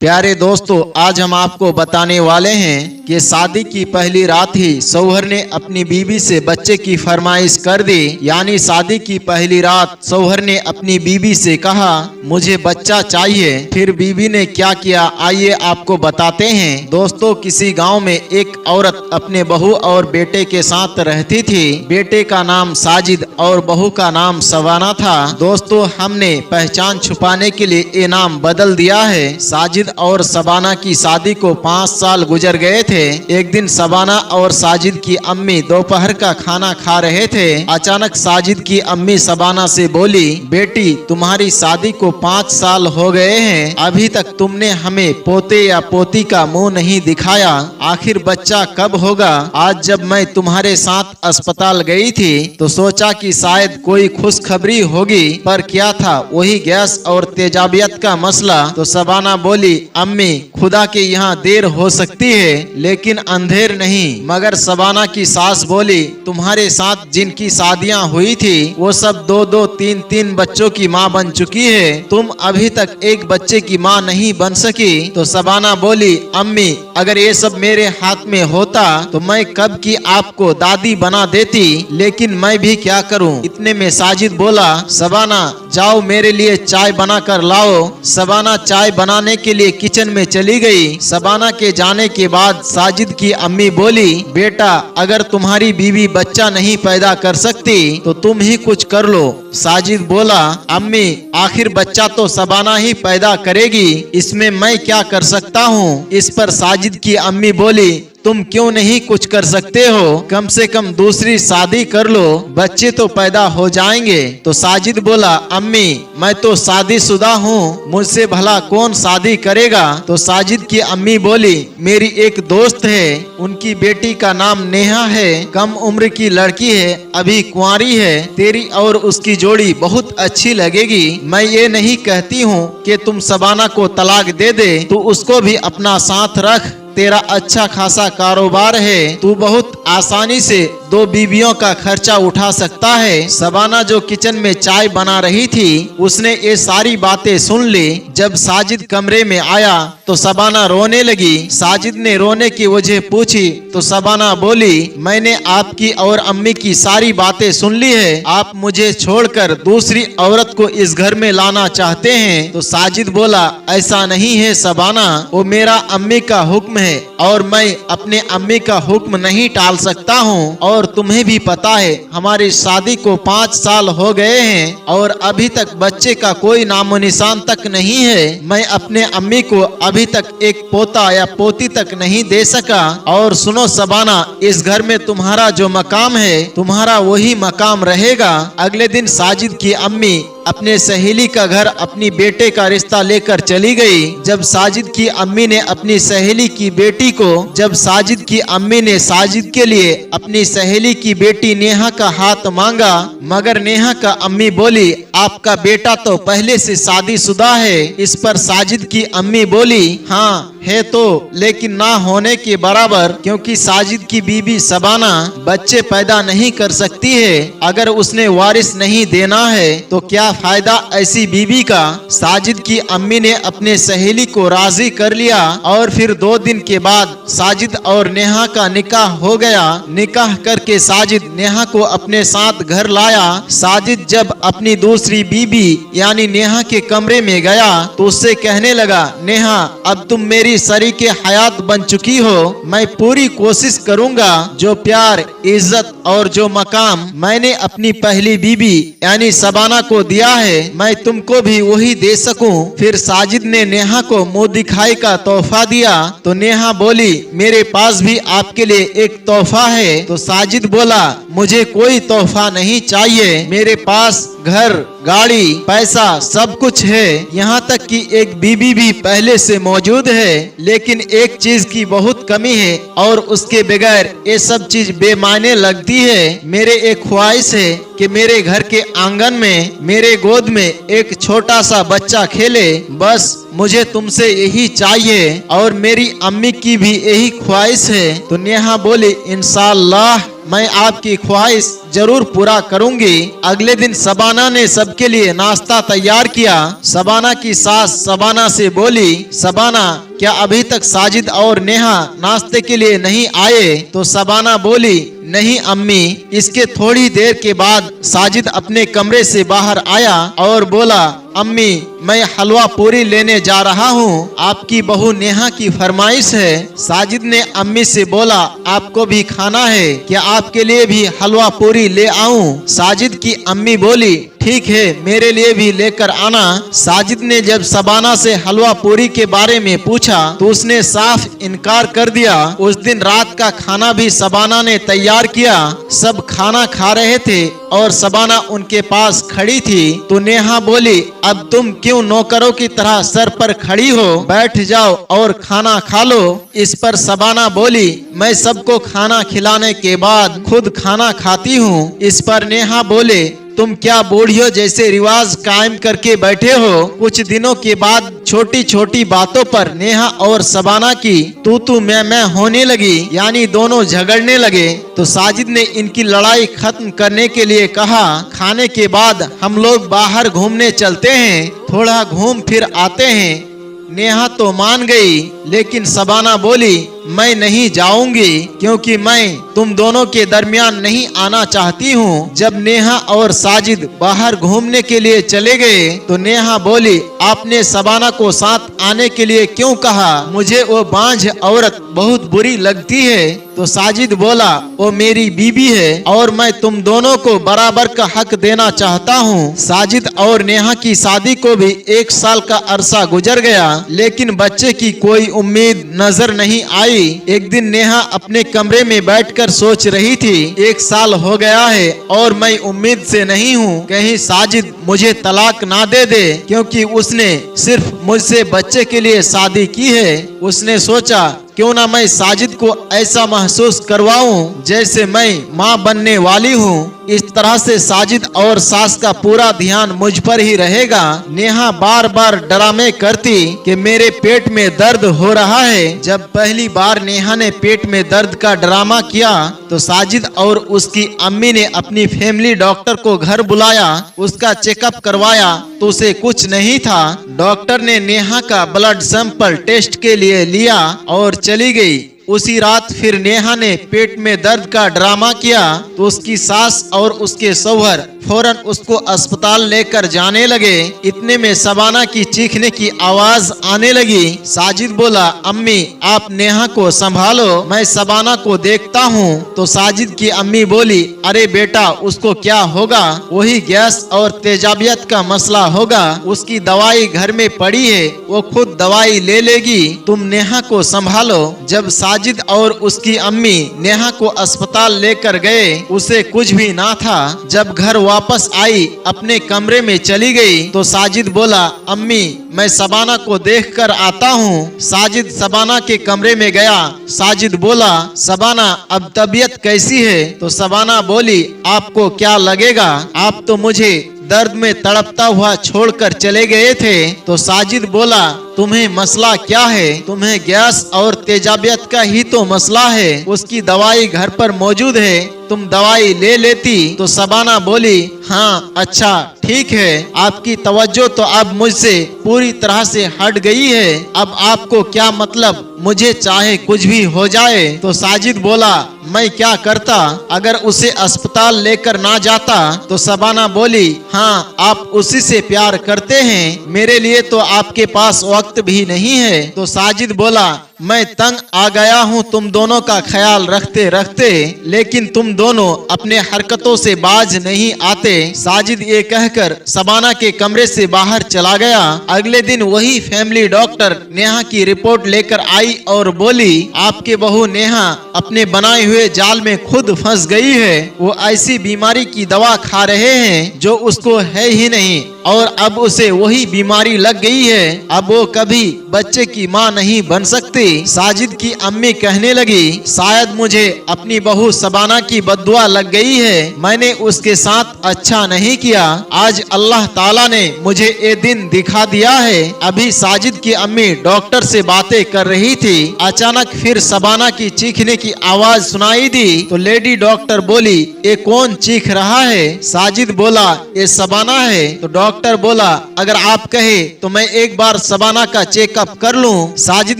प्यारे दोस्तों, आज हम आपको बताने वाले हैं कि शादी की पहली रात ही शौहर ने अपनी बीवी से बच्चे की फरमाइश कर दी। यानी शादी की पहली रात शौहर ने अपनी बीवी से कहा मुझे बच्चा चाहिए। फिर बीवी ने क्या किया, आइए आपको बताते हैं। दोस्तों, किसी गांव में एक औरत अपने बहू और बेटे के साथ रहती थी। बेटे का नाम साजिद और बहू का नाम शबाना था। दोस्तों, हमने पहचान छुपाने के लिए ये नाम बदल दिया है। साजिद और शबाना की शादी को 5 साल गुजर गए थे। एक दिन शबाना और साजिद की अम्मी दोपहर का खाना खा रहे थे। अचानक साजिद की अम्मी शबाना से बोली, बेटी तुम्हारी शादी को 5 साल हो गए हैं, अभी तक तुमने हमें पोते या पोती का मुंह नहीं दिखाया। आखिर बच्चा कब होगा? आज जब मैं तुम्हारे साथ अस्पताल गई थी तो सोचा कि शायद कोई खुशखबरी होगी, पर क्या था, वही गैस और तेजाबियत का मसला। तो शबाना बोली, अम्मी खुदा के यहाँ देर हो सकती है लेकिन अंधेर नहीं। मगर शबाना की सास बोली, तुम्हारे साथ जिनकी शादियाँ हुई थी वो सब 2-2, 3-3 बच्चों की माँ बन चुकी है, तुम अभी तक एक बच्चे की माँ नहीं बन सकी। तो शबाना बोली, अम्मी अगर ये सब मेरे हाथ में होता तो मैं कब की आपको दादी बना देती, लेकिन मैं भी क्या करूं। इतने में साजिद बोला, शबाना जाओ मेरे लिए चाय बना कर लाओ। शबाना चाय बनाने के लिए किचन में चली गई। शबाना के जाने के बाद साजिद की अम्मी बोली, बेटा अगर तुम्हारी बीवी बच्चा नहीं पैदा कर सकती तो तुम ही कुछ कर लो। साजिद बोला, अम्मी आखिर बच्चा तो शबाना ही पैदा करेगी, इसमें मैं क्या कर सकता हूँ। इस पर साजिद की अम्मी बोली, तुम क्यों नहीं कुछ कर सकते हो, कम से कम दूसरी शादी कर लो, बच्चे तो पैदा हो जाएंगे। तो साजिद बोला, अम्मी मैं तो शादीशुदा हूँ, मुझसे भला कौन शादी करेगा। तो साजिद की अम्मी बोली, मेरी एक दोस्त है, उनकी बेटी का नाम नेहा है, कम उम्र की लड़की है, अभी कुंवारी है, तेरी और उसकी जोड़ी बहुत अच्छी लगेगी। मैं ये नहीं कहती हूँ कि तुम शबाना को तलाक दे दे, तू उसको भी अपना साथ रख, तेरा अच्छा खासा कारोबार है, तू बहुत आसानी से 2 बीवियों का खर्चा उठा सकता है। शबाना जो किचन में चाय बना रही थी उसने ये सारी बातें सुन ली। जब साजिद कमरे में आया तो शबाना रोने लगी। साजिद ने रोने की वजह पूछी तो शबाना बोली, मैंने आपकी और अम्मी की सारी बातें सुन ली है, आप मुझे छोड़कर दूसरी औरत को इस घर में लाना चाहते हैं। तो साजिद बोला, ऐसा नहीं है शबाना, वो मेरा अम्मी का हुक्म है और मैं अपने अम्मी का हुक्म नहीं टाल सकता हूँ। और तुम्हें भी पता है हमारी शादी को 5 साल हो गए हैं और अभी तक बच्चे का कोई नामो निशान तक नहीं है। मैं अपने अम्मी को अभी तक एक पोता या पोती तक नहीं दे सका। और सुनो शबाना, इस घर में तुम्हारा जो मकाम है तुम्हारा वही मकाम रहेगा। अगले दिन साजिद की अम्मी अपने सहेली का घर अपनी बेटे का रिश्ता लेकर चली गई। जब साजिद की अम्मी ने अपनी सहेली की बेटी को साजिद की अम्मी ने साजिद के लिए अपनी सहेली की बेटी नेहा का हाथ मांगा, मगर नेहा का अम्मी बोली, आपका बेटा तो पहले से शादीशुदा है। इस पर साजिद की अम्मी बोली, हाँ है तो, लेकिन ना होने के बराबर, क्योंकि साजिद की बीबी शबाना बच्चे पैदा नहीं कर सकती है। अगर उसने वारिस नहीं देना है तो क्या फायदा ऐसी बीबी का। साजिद की अम्मी ने अपने सहेली को राजी कर लिया और फिर 2 दिन के बाद साजिद और नेहा का निकाह हो गया। निकाह करके साजिद नेहा को अपने साथ घर लाया। साजिद जब अपनी दूसरी बीबी यानी नेहा के कमरे में गया तो उससे कहने लगा, नेहा अब तुम मेरी शरीके हयात बन चुकी हो, मैं पूरी कोशिश करूंगा जो प्यार, इज्जत और जो मकाम मैंने अपनी पहली बीबी यानी शबाना को दिया है मैं तुमको भी वही दे सकूं। फिर साजिद ने नेहा को मुंह दिखाई का तोहफा दिया। तो नेहा बोली, मेरे पास भी आपके लिए एक तोहफा है। तो साजिद बोला, मुझे कोई तोहफा नहीं चाहिए, मेरे पास घर, गाड़ी, पैसा सब कुछ है, यहाँ तक कि एक बीबी भी पहले से मौजूद है, लेकिन एक चीज की बहुत कमी है और उसके बगैर ये सब चीज बेमायने लगती है। मेरे एक ख्वाहिश है कि मेरे घर के आंगन में मेरे गोद में एक छोटा सा बच्चा खेले, बस मुझे तुमसे यही चाहिए और मेरी अम्मी की भी यही ख्वाहिश है। तो नेहा बोली, इंशाअल्लाह मैं आपकी ख्वाहिश जरूर पूरा करूंगी। अगले दिन शबाना ने सबके लिए नाश्ता तैयार किया। शबाना की सास शबाना से बोली, शबाना क्या अभी तक साजिद और नेहा नाश्ते के लिए नहीं आए? तो शबाना बोली, नहीं अम्मी। इसके थोड़ी देर के बाद साजिद अपने कमरे से बाहर आया और बोला, अम्मी मैं हलवा पूरी लेने जा रहा हूँ, आपकी बहू नेहा की फरमाइश है। साजिद ने अम्मी से बोला, आपको भी खाना है क्या? आपके लिए भी हलवा पूरी ले आऊं? साजिद की अम्मी बोली, ठीक है मेरे लिए भी लेकर आना। साजिद ने जब शबाना से हलवा पूरी के बारे में पूछा तो उसने साफ इनकार कर दिया। उस दिन रात का खाना भी शबाना ने तैयार किया। सब खाना खा रहे थे और शबाना उनके पास खड़ी थी। तो नेहा बोली, अब तुम क्यों नौकरों की तरह सर पर खड़ी हो? बैठ जाओ और खाना खा लो। इस पर शबाना बोली, मैं सबको खाना खिलाने के बाद खुद खाना खाती हूँ। इस पर नेहा बोले, तुम क्या बूढ़ियों जैसे रिवाज कायम करके बैठे हो? कुछ दिनों के बाद छोटी छोटी बातों पर नेहा और शबाना की तू मैं होने लगी, यानी दोनों झगड़ने लगे। तो साजिद ने इनकी लड़ाई खत्म करने के लिए कहा, खाने के बाद हम लोग बाहर घूमने चलते हैं, थोड़ा घूम फिर आते हैं। नेहा तो मान गई, लेकिन शबाना बोली, मैं नहीं जाऊंगी क्योंकि मैं तुम दोनों के दरमियान नहीं आना चाहती हूँ। जब नेहा और साजिद बाहर घूमने के लिए चले गए तो नेहा बोली, आपने शबाना को साथ आने के लिए क्यों कहा? मुझे वो बांझ औरत बहुत बुरी लगती है। तो साजिद बोला, वो मेरी बीबी है और मैं तुम दोनों को बराबर का हक देना चाहता हूँ। साजिद और नेहा की शादी को भी 1 साल का अरसा गुजर गया, लेकिन बच्चे की कोई उम्मीद नजर नहीं आई। एक दिन नेहा अपने कमरे में बैठकर सोच रही थी, 1 साल हो गया है और मैं उम्मीद से नहीं हूँ कहीं साजिद मुझे तलाक ना दे दे, क्योंकि उसने सिर्फ मुझसे बच्चे के लिए शादी की है। उसने सोचा, क्यों ना मैं साजिद को ऐसा महसूस करवाऊं जैसे मैं माँ बनने वाली हूँ। इस तरह से साजिद और सास का पूरा ध्यान मुझ पर ही रहेगा। नेहा बार बार ड्रामे करती कि मेरे पेट में दर्द हो रहा है। जब पहली बार नेहा ने पेट में दर्द का ड्रामा किया तो साजिद और उसकी अम्मी ने अपनी फैमिली डॉक्टर को घर बुलाया। उसका चेकअप करवाया तो उसे कुछ नहीं था। डॉक्टर ने नेहा का ब्लड सैंपल टेस्ट के लिए लिया और चली गई। उसी रात फिर नेहा ने पेट में दर्द का ड्रामा किया तो उसकी सास और उसके शौहर फौरन उसको अस्पताल लेकर जाने लगे। इतने में शबाना की चीखने की आवाज आने लगी। साजिद बोला, अम्मी आप नेहा को संभालो, मैं शबाना को देखता हूँ। तो साजिद की अम्मी बोली, अरे बेटा उसको क्या होगा, वही गैस और तेजाबियत का मसला होगा, उसकी दवाई घर में पड़ी है, वो खुद दवाई ले लेगी, तुम नेहा को संभालो। जब साजिद और उसकी अम्मी नेहा को अस्पताल लेकर गए, उसे कुछ भी ना था। जब घर वापस आई अपने कमरे में चली गई तो साजिद बोला, अम्मी मैं शबाना को देखकर आता हूँ। साजिद शबाना के कमरे में गया। साजिद बोला, शबाना अब तबीयत कैसी है? तो शबाना बोली, आपको क्या लगेगा, आप तो मुझे दर्द में तड़पता हुआ छोड़कर चले गए थे। तो साजिद बोला, तुम्हें मसला क्या है? तुम्हें गैस और तेजाबियत का ही तो मसला है, उसकी दवाई घर पर मौजूद है, तुम दवाई ले लेती। तो शबाना बोली, हाँ अच्छा ठीक है, आपकी तवज्जो तो अब मुझसे पूरी तरह से हट गई है, अब आपको क्या मतलब, मुझे चाहे कुछ भी हो जाए। तो साजिद बोला, मैं क्या करता अगर उसे अस्पताल लेकर ना जाता। तो शबाना बोली, हाँ आप उसी से प्यार करते हैं, मेरे लिए तो आपके पास वक्त भी नहीं है। तो साजिद बोला, मैं तंग आ गया हूँ तुम दोनों का ख्याल रखते रखते, लेकिन तुम दोनों अपने हरकतों से बाज नहीं आते। साजिद ये कहकर शबाना के कमरे से बाहर चला गया। अगले दिन वही फैमिली डॉक्टर नेहा की रिपोर्ट लेकर आई और बोली, आपके बहू नेहा अपने बनाए हुए जाल में खुद फंस गई है। वो ऐसी बीमारी की दवा खा रहे हैं जो उसको है ही नहीं और अब उसे वही बीमारी लग गई है। अब वो कभी बच्चे की माँ नहीं बन सकती। साजिद की अम्मी कहने लगी, शायद मुझे अपनी बहू शबाना की बद्दुआ लग गई है। मैंने उसके साथ अच्छा नहीं किया। आज अल्लाह ताला ने मुझे ये दिन दिखा दिया है। अभी साजिद की अम्मी डॉक्टर से बातें कर रही थी। अचानक फिर शबाना की चीखने की आवाज सुनाई दी तो लेडी डॉक्टर बोली, ये कौन चीख रहा है? साजिद बोला, ये शबाना है। तो डॉक्टर बोला, अगर आप कहे तो मैं एक बार शबाना का चेकअप कर लूं। साजिद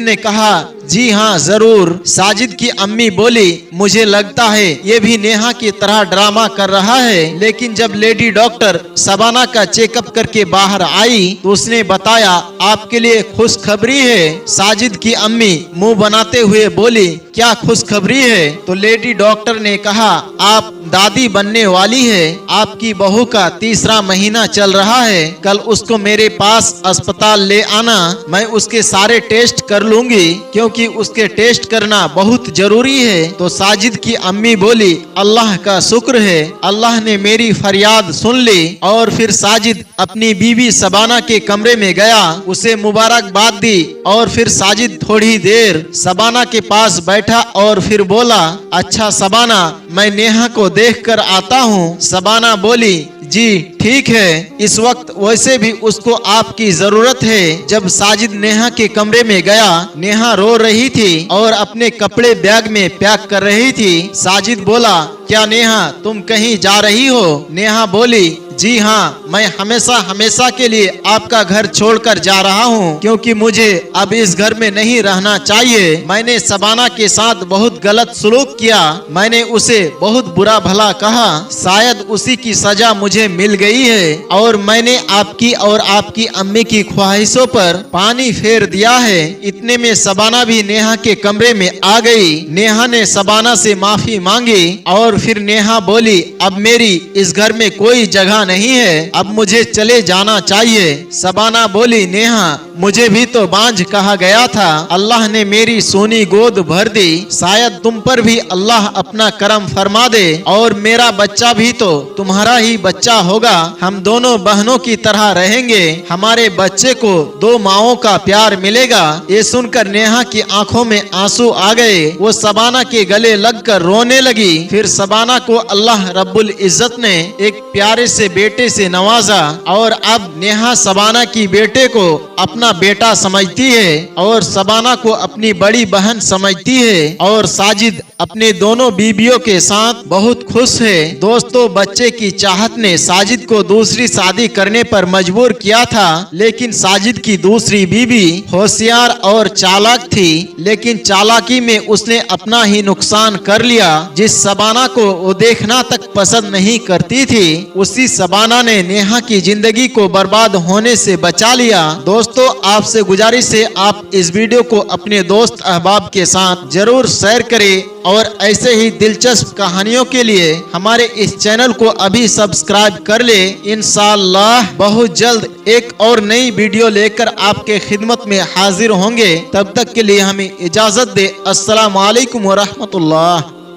ने कहा, जी हाँ जरूर। साजिद की अम्मी बोली, मुझे लगता है ये भी नेहा की तरह ड्रामा कर रहा है। लेकिन जब लेडी डॉक्टर शबाना का चेकअप करके बाहर आई तो उसने बताया, आपके लिए खुशखबरी है। साजिद की अम्मी मुंह बनाते हुए बोली, क्या खुशखबरी है? तो लेडी डॉक्टर ने कहा, आप दादी बनने वाली है। आपकी बहू का 3रा महीना चल रहा है। कल उसको मेरे पास अस्पताल ले आना। मैं उसके सारे टेस्ट कर लूंगी क्योंकि उसके टेस्ट करना बहुत जरूरी है। तो साजिद की अम्मी बोली, अल्लाह का शुक्र है, अल्लाह ने मेरी फरियाद सुन ली। और फिर साजिद अपनी बीवी शबाना के कमरे में गया, उसे मुबारकबाद दी और फिर साजिद थोड़ी देर शबाना के पास बैठा और फिर बोला, अच्छा शबाना, मैं नेहा को देखकर आता हूँ। शबाना बोली, जी ठीक है, इस वक्त वैसे भी उसको आपकी जरूरत है। जब साजिद नेहा के कमरे में गया, नेहा रो रही थी और अपने कपड़े बैग में पैक कर रही थी। साजिद बोला, क्या नेहा तुम कहीं जा रही हो? नेहा बोली, जी हाँ, मैं हमेशा हमेशा के लिए आपका घर छोड़कर जा रहा हूँ क्योंकि मुझे अब इस घर में नहीं रहना चाहिए। मैंने शबाना के साथ बहुत गलत सलूक किया। मैंने उसे बहुत बुरा भला कहा। शायद उसी की सजा मुझे मिल गई है और मैंने आपकी और आपकी अम्मी की ख्वाहिशों पर पानी फेर दिया है। इतने में शबाना भी नेहा के कमरे में आ गई। नेहा ने शबाना से माफी मांगी और फिर नेहा बोली, अब मेरी इस घर में कोई जगह नहीं है, अब मुझे चले जाना चाहिए। शबाना बोली, नेहा मुझे भी तो बांझ कहा गया था, अल्लाह ने मेरी सोनी गोद भर दी। शायद तुम पर भी अल्लाह अपना करम फरमा दे और मेरा बच्चा भी तो तुम्हारा ही बच्चा होगा। हम दोनों बहनों की तरह रहेंगे। हमारे बच्चे को 2 माओं का प्यार मिलेगा। ये सुनकर नेहा की आंखों में आंसू आ गए। वो शबाना के गले लगकर रोने लगी। फिर शबाना को अल्लाह रब्बुल इज्जत ने एक प्यारे से बेटे से नवाजा और अब नेहा शबाना की बेटे को अपना बेटा समझती है और शबाना को अपनी बड़ी बहन समझती है और साजिद अपने दोनों बीबियों के साथ बहुत खुश है। दोस्तों, बच्चे की चाहत ने साजिद को दूसरी शादी करने पर मजबूर किया था, लेकिन साजिद की दूसरी बीबी होशियार और चालाक थी, लेकिन चालाकी में उसने अपना ही नुकसान कर लिया। जिस शबाना को वो देखना तक पसंद नहीं करती थी, उसी शबाना ने नेहा की जिंदगी को बर्बाद होने से बचा लिया। दोस्तों, आपसे गुजारिश है आप इस वीडियो को अपने दोस्त अहबाब के साथ जरूर शेयर करें और ऐसे ही दिलचस्प कहानियों के लिए हमारे इस चैनल को अभी सब्सक्राइब कर ले। इंशाअल्लाह बहुत जल्द एक और नई वीडियो लेकर आपके खिदमत में हाजिर होंगे। तब तक के लिए हमें इजाजत दे। अस्सलाम वालेकुम व रहमतुल्लाह।